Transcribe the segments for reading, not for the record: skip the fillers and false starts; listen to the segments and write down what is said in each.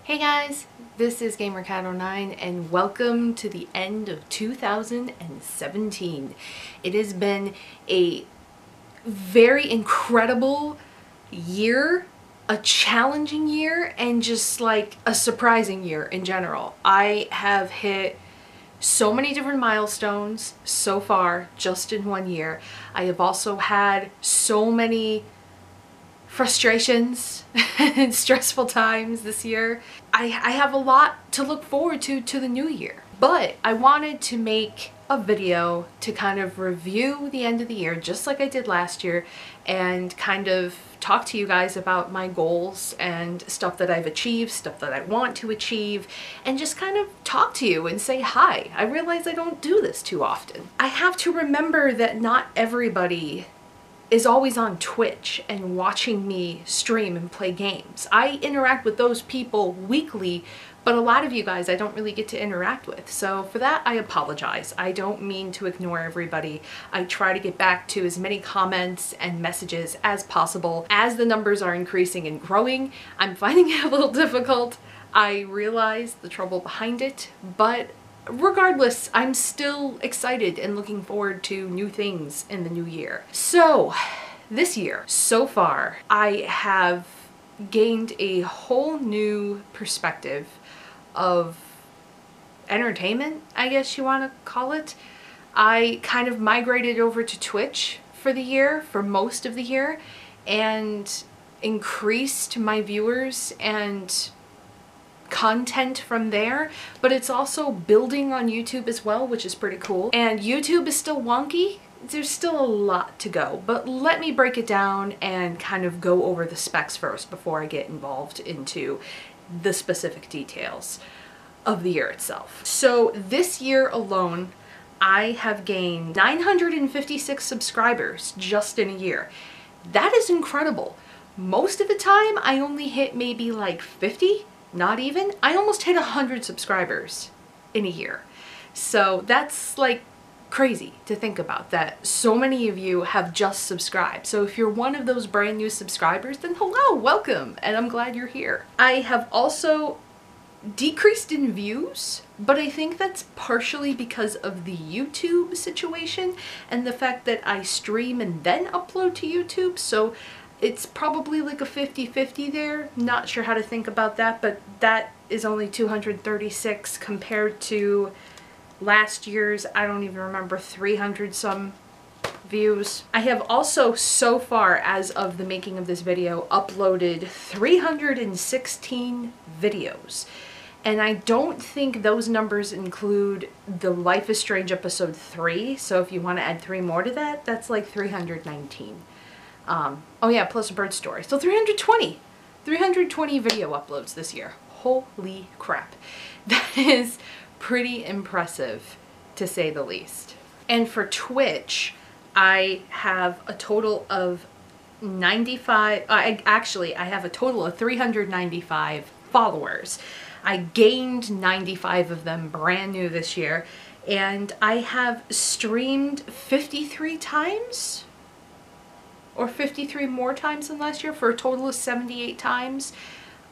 Hey guys, this is GamerCat09 and welcome to the end of 2017. It has been a very incredible year, a challenging year, and just like a surprising year in general. I have hit so many different milestones so far just in one year. I have also had so many frustrations and stressful times this year. I have a lot to look forward to the new year. But I wanted to make a video to kind of review the end of the year just like I did last year and kind of talk to you guys about my goals and stuff that I've achieved, stuff that I want to achieve, and just kind of talk to you and say hi. I realize I don't do this too often. I have to remember that not everybody is always on Twitch and watching me stream and play games. I interact with those people weekly, but a lot of you guys I don't really get to interact with. So for that, I apologize. I don't mean to ignore everybody. I try to get back to as many comments and messages as possible. As the numbers are increasing and growing, I'm finding it a little difficult. I realize the trouble behind it, but regardless, I'm still excited and looking forward to new things in the new year. So this year, so far, I have gained a whole new perspective of entertainment, I guess you want to call it. I kind of migrated over to Twitch for the year, for most of the year, and increased my viewers and content from there, but it's also building on YouTube as well, which is pretty cool. And YouTube is still wonky. There's still a lot to go, but let me break it down and kind of go over the specs first before I get involved into the specific details of the year itself. So this year alone, I have gained 956 subscribers just in a year. That is incredible. Most of the time, I only hit maybe like 50. Not even. I almost hit 100 subscribers in a year. So that's like crazy to think about, that so many of you have just subscribed. So if you're one of those brand new subscribers, then hello, welcome, and I'm glad you're here. I have also decreased in views, but I think that's partially because of the YouTube situation and the fact that I stream and then upload to YouTube. So it's probably like a 50-50 there. Not sure how to think about that, but that is only 236 compared to last year's, I don't even remember, 300 some views. I have also, so far as of the making of this video, uploaded 316 videos. And I don't think those numbers include the Life is Strange episode 3, so if you want to add 3 more to that, that's like 319. Oh yeah, plus a bird story. So 320 video uploads this year. Holy crap. That is pretty impressive, to say the least. And for Twitch, I have a total of 95, I have a total of 395 followers. I gained 95 of them brand new this year, and I have streamed 53 times? Or 53 more times than last year, for a total of 78 times.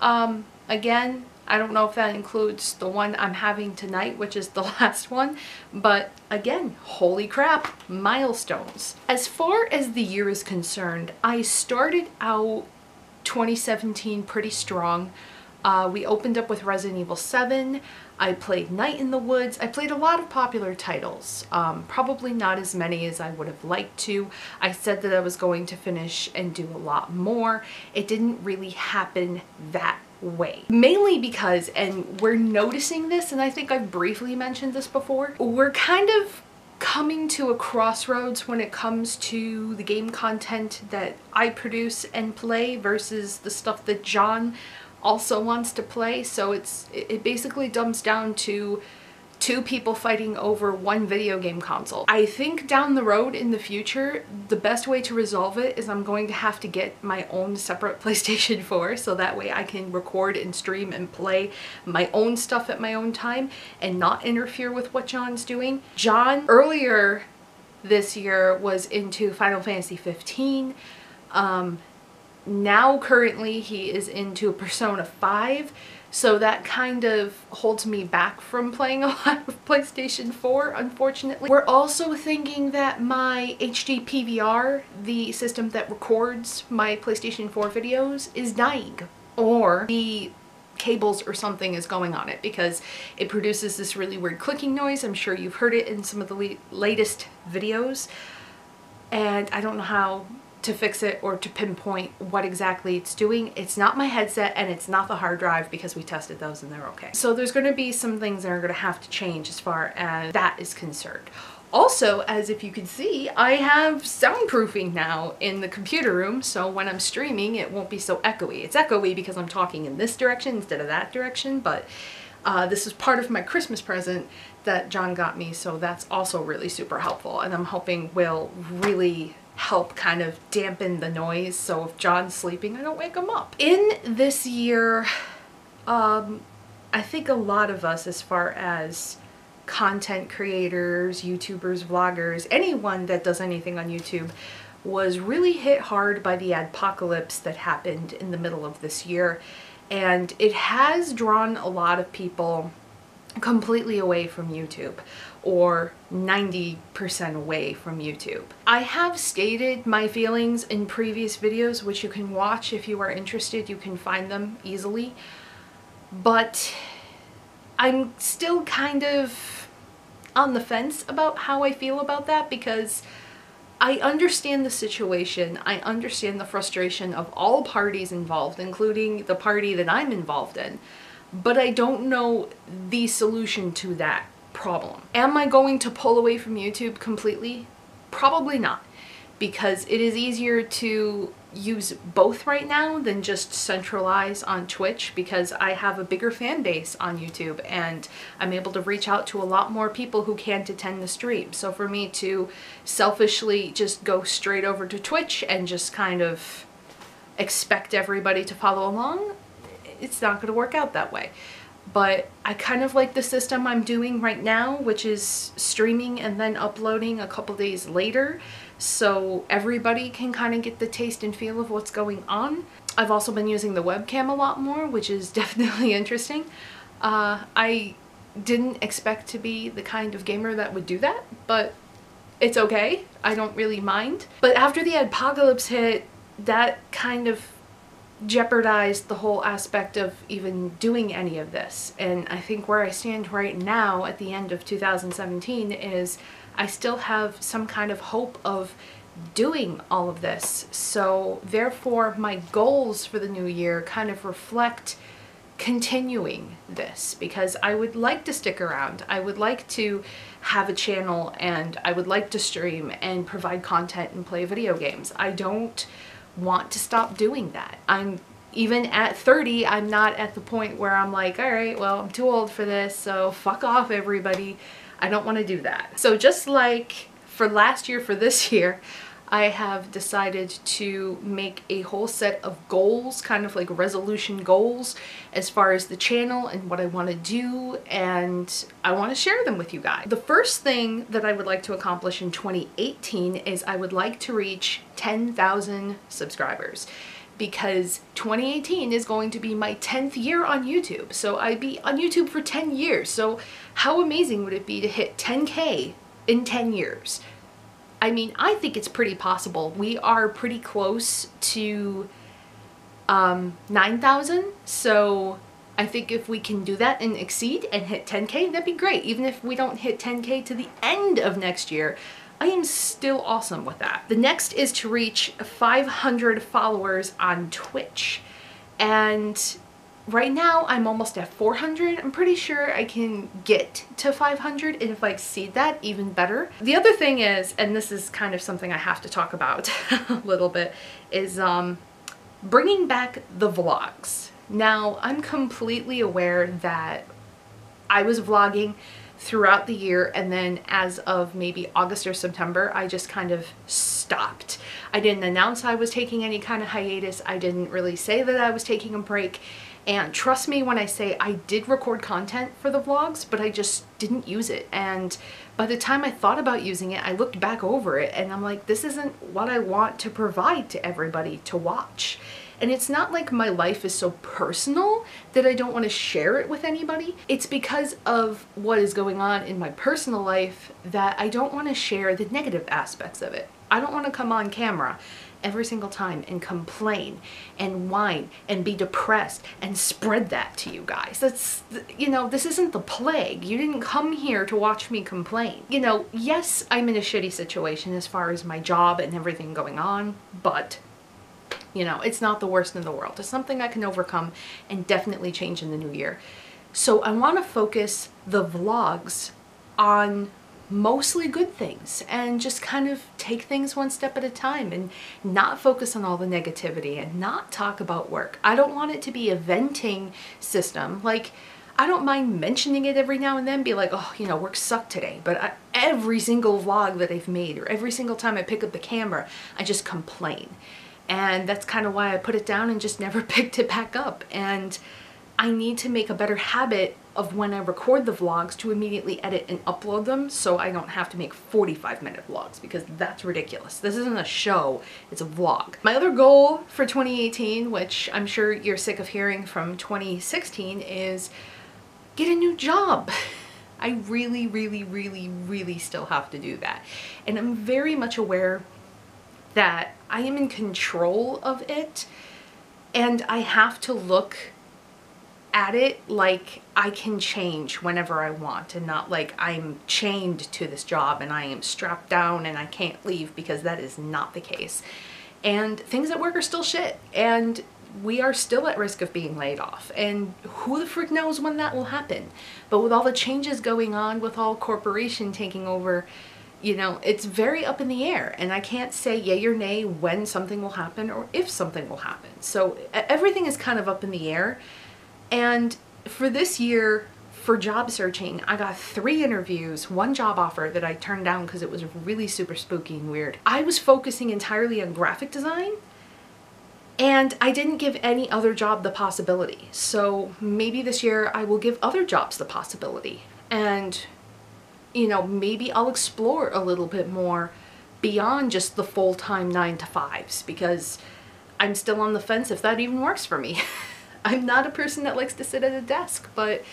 Again, I don't know if that includes the one I'm having tonight, which is the last one, but again, holy crap, milestones. As far as the year is concerned, I started out 2017 pretty strong. We opened up with Resident Evil 7. I played Night in the Woods. I played a lot of popular titles, probably not as many as I would have liked to. I said that I was going to finish and do a lot more. It didn't really happen that way. Mainly because, and we're noticing this, and I think I've briefly mentioned this before, we're kind of coming to a crossroads when it comes to the game content that I produce and play versus the stuff that John also wants to play. So it basically dumbs down to 2 people fighting over one video game console. I think down the road in the future, the best way to resolve it is I'm going to have to get my own separate PlayStation 4, so that way I can record and stream and play my own stuff at my own time and not interfere with what John's doing. John earlier this year was into Final Fantasy 15. Now currently he is into Persona 5, So that kind of holds me back from playing a lot of PlayStation 4, unfortunately. We're also thinking that my HD PVR, the system that records my PlayStation 4 videos, is dying. Or the cables or something is going on it because it produces this really weird clicking noise. I'm sure you've heard it in some of the latest videos. And I don't know how to fix it or to pinpoint what exactly it's doing. It's not my headset and it's not the hard drive because we tested those and they're okay. So there's going to be some things that are going to have to change as far as that is concerned. Also, as if you can see, I have soundproofing now in the computer room, so when I'm streaming it won't be so echoey. It's echoey because I'm talking in this direction instead of that direction, but this is part of my Christmas present that John got me, so that's also really super helpful, and I'm hoping will really help kind of dampen the noise, so if John's sleeping I don't wake him up. In this year, I think a lot of us, as far as content creators, YouTubers, vloggers, anyone that does anything on YouTube, was really hit hard by the adpocalypse that happened in the middle of this year, and it has drawn a lot of people completely away from YouTube, or 90% away from YouTube. I have stated my feelings in previous videos, which you can watch if you are interested. You can find them easily, but I'm still kind of on the fence about how I feel about that, because I understand the situation. I understand the frustration of all parties involved, including the party that I'm involved in, but I don't know the solution to that problem. Am I going to pull away from YouTube completely? Probably not, because it is easier to use both right now than just centralize on Twitch, because I have a bigger fan base on YouTube and I'm able to reach out to a lot more people who can't attend the stream. So for me to selfishly just go straight over to Twitch and just kind of expect everybody to follow along, it's not going to work out that way. But I kind of like the system I'm doing right now, which is streaming and then uploading a couple days later, so everybody can kind of get the taste and feel of what's going on. I've also been using the webcam a lot more, which is definitely interesting. I didn't expect to be the kind of gamer that would do that, but it's okay. I don't really mind. But after the apocalypse hit, that kind of jeopardized the whole aspect of even doing any of this. And I think where I stand right now at the end of 2017 is I still have some kind of hope of doing all of this. So therefore my goals for the new year kind of reflect continuing this, because I would like to stick around. I would like to have a channel and I would like to stream and provide content and play video games. I don't want to stop doing that. I'm even at 30, I'm not at the point where I'm like, all right, well, I'm too old for this, so fuck off everybody. I don't want to do that. So just like for last year, for this year, I have decided to make a whole set of goals, kind of like resolution goals, as far as the channel and what I want to do, and I want to share them with you guys. The first thing that I would like to accomplish in 2018 is I would like to reach 10,000 subscribers, because 2018 is going to be my 10th year on YouTube. So I'd be on YouTube for 10 years. So how amazing would it be to hit 10K in 10 years? I mean, I think it's pretty possible. We are pretty close to 9,000, so I think if we can do that and exceed and hit 10K, that'd be great. Even if we don't hit 10K to the end of next year, I am still awesome with that. The next is to reach 500 followers on Twitch, and right now I'm almost at 400. I'm pretty sure I can get to 500, and if I exceed that, even better. The other thing is, and this is kind of something I have to talk about a little bit, is bringing back the vlogs. Now, I'm completely aware that I was vlogging throughout the year, and then as of maybe August or September, I just kind of stopped. I didn't announce I was taking any kind of hiatus. I didn't really say that I was taking a break. And trust me when I say I did record content for the vlogs, but I just didn't use it. And by the time I thought about using it, I looked back over it and I'm like, this isn't what I want to provide to everybody to watch. And it's not like my life is so personal that I don't want to share it with anybody. It's because of what is going on in my personal life that I don't want to share the negative aspects of it. I don't want to come on camera every single time and complain and whine and be depressed and spread that to you guys. That's, you know, this isn't the plague. You didn't come here to watch me complain. You know, yes, I'm in a shitty situation as far as my job and everything going on, but you know, it's not the worst in the world. It's something I can overcome and definitely change in the new year. So I want to focus the vlogs on mostly good things and just kind of take things one step at a time and not focus on all the negativity and not talk about work. I don't want it to be a venting system. Like, I don't mind mentioning it every now and then, be like, oh, you know, work sucked today. But every single vlog that I've made or every single time I pick up the camera, I just complain. And that's kind of why I put it down and just never picked it back up. And I need to make a better habit of when I record the vlogs to immediately edit and upload them so I don't have to make 45-minute vlogs, because that's ridiculous. This isn't a show, it's a vlog. My other goal for 2018, which I'm sure you're sick of hearing from 2016, is get a new job. I really, really, really, really still have to do that. And I'm very much aware that I am in control of it, and I have to look at it like I can change whenever I want, and not like I'm chained to this job and I am strapped down and I can't leave, because that is not the case. And things at work are still shit, and we are still at risk of being laid off, and who the frick knows when that will happen. But with all the changes going on, with all corporation taking over, you know, it's very up in the air, and I can't say yay or nay when something will happen or if something will happen. So everything is kind of up in the air. And for this year, for job searching, I got 3 interviews, 1 job offer that I turned down because it was really super spooky and weird. I was focusing entirely on graphic design, and I didn't give any other job the possibility. So maybe this year I will give other jobs the possibility. And you know, maybe I'll explore a little bit more beyond just the full-time 9-to-5s, because I'm still on the fence if that even works for me. I'm not a person that likes to sit at a desk, but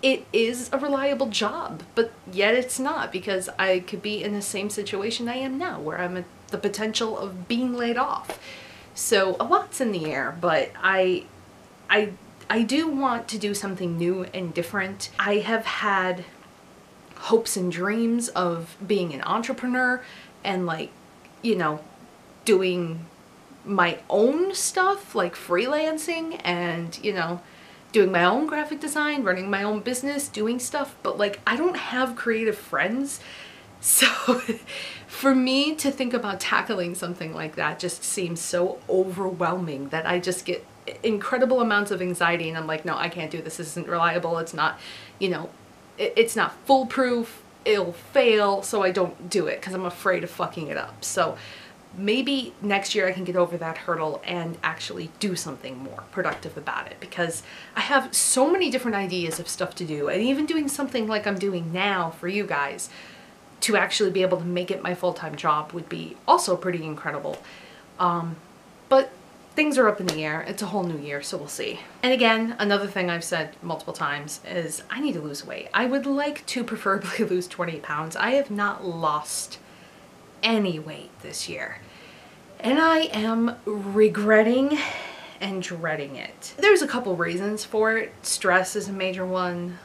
it is a reliable job, but yet it's not, because I could be in the same situation I am now, where I'm at the potential of being laid off. So a lot's in the air, but I do want to do something new and different. I have had hopes and dreams of being an entrepreneur and, like, you know, doing my own stuff, like freelancing and, you know, doing my own graphic design, running my own business, doing stuff. But like, I don't have creative friends. So for me to think about tackling something like that just seems so overwhelming that I just get incredible amounts of anxiety, and I'm like, no, I can't do this. This isn't reliable. It's not, you know, it's not foolproof, it'll fail, so I don't do it because I'm afraid of fucking it up. So maybe next year I can get over that hurdle and actually do something more productive about it, because I have so many different ideas of stuff to do, and even doing something like I'm doing now for you guys to actually be able to make it my full-time job would be also pretty incredible. But things are up in the air. It's a whole new year, so we'll see. And again, another thing I've said multiple times is I need to lose weight. I would like to preferably lose 20 pounds. I have not lost any weight this year, and I am regretting and dreading it. There's a couple reasons for it. Stress is a major one.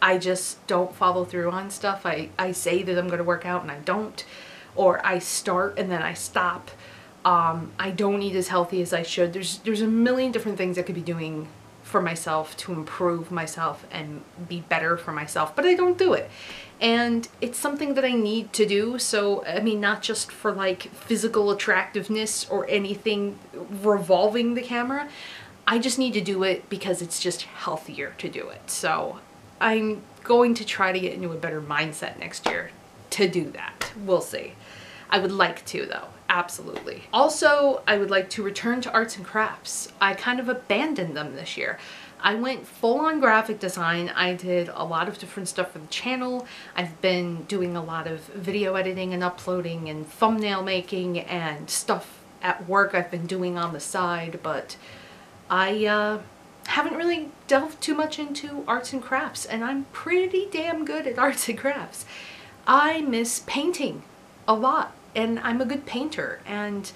I just don't follow through on stuff. I say that I'm going to work out and I don't, or I start and then I stop. I don't eat as healthy as I should. There's a million different things I could be doing for myself to improve myself and be better for myself, but I don't do it. And it's something that I need to do. So, I mean, not just for like physical attractiveness or anything revolving the camera. I just need to do it because it's just healthier to do it. So I'm going to try to get into a better mindset next year to do that. We'll see. I would like to, though. Absolutely. Also, I would like to return to arts and crafts. I kind of abandoned them this year. I went full on graphic design. I did a lot of different stuff for the channel. I've been doing a lot of video editing and uploading and thumbnail making and stuff at work I've been doing on the side, but I haven't really delved too much into arts and crafts, and I'm pretty damn good at arts and crafts. I miss painting a lot, and I'm a good painter, and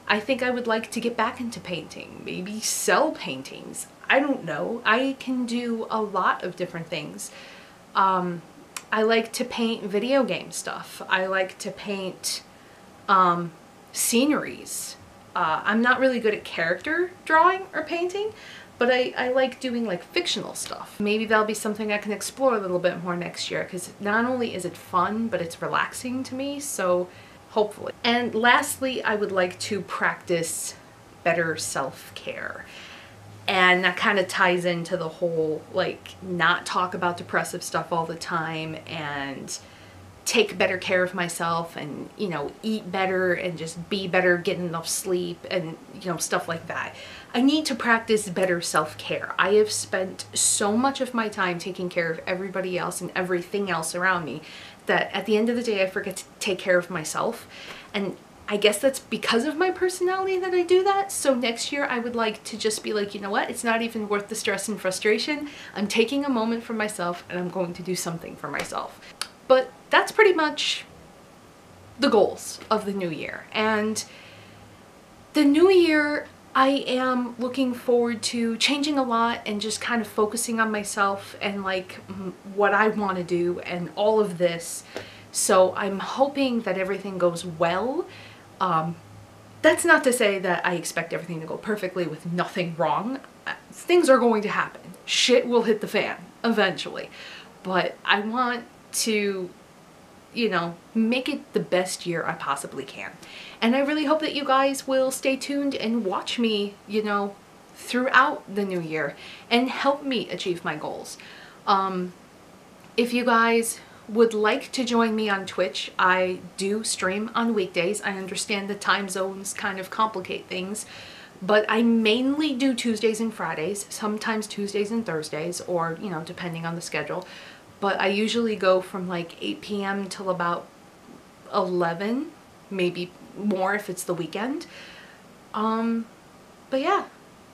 I think I would like to get back into painting, maybe sell paintings. I don't know. I can do a lot of different things. I like to paint video game stuff. I like to paint sceneries. I'm not really good at character drawing or painting, but I like doing like fictional stuff. Maybe that'll be something I can explore a little bit more next year, because not only is it fun, but it's relaxing to me, so hopefully. And lastly, I would like to practice better self-care. And that kind of ties into the whole, like, not talk about depressive stuff all the time and take better care of myself and, you know, eat better and just be better, get enough sleep and, you know, stuff like that. I need to practice better self-care. I have spent so much of my time taking care of everybody else and everything else around me that at the end of the day I forget to take care of myself. And I guess that's because of my personality that I do that. So next year I would like to just be like, you know what? It's not even worth the stress and frustration. I'm taking a moment for myself and I'm going to do something for myself. But that's pretty much the goals of the new year. And the new year, I am looking forward to changing a lot and just kind of focusing on myself and like what I want to do and all of this. So I'm hoping that everything goes well. That's not to say that I expect everything to go perfectly with nothing wrong. Things are going to happen. Shit will hit the fan eventually. But I want to, you know, make it the best year I possibly can. And I really hope that you guys will stay tuned and watch me, you know, throughout the new year and help me achieve my goals. If you guys would like to join me on Twitch, I do stream on weekdays. I understand the time zones kind of complicate things, but I mainly do Tuesdays and Fridays, sometimes Tuesdays and Thursdays, or, you know, depending on the schedule. But I usually go from like 8 p.m. till about 11, maybe more if it's the weekend. But yeah,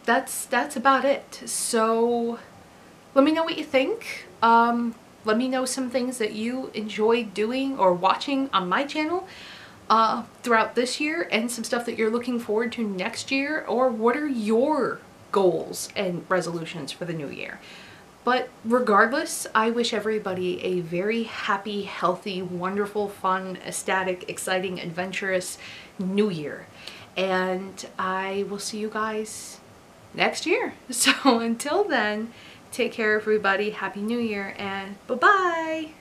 that's about it. So let me know what you think. Let me know some things that you enjoy doing or watching on my channel throughout this year, and some stuff that you're looking forward to next year, or what are your goals and resolutions for the new year. But regardless, I wish everybody a very happy, healthy, wonderful, fun, ecstatic, exciting, adventurous new year. And I will see you guys next year. So until then, take care everybody, happy new year, and bye-bye!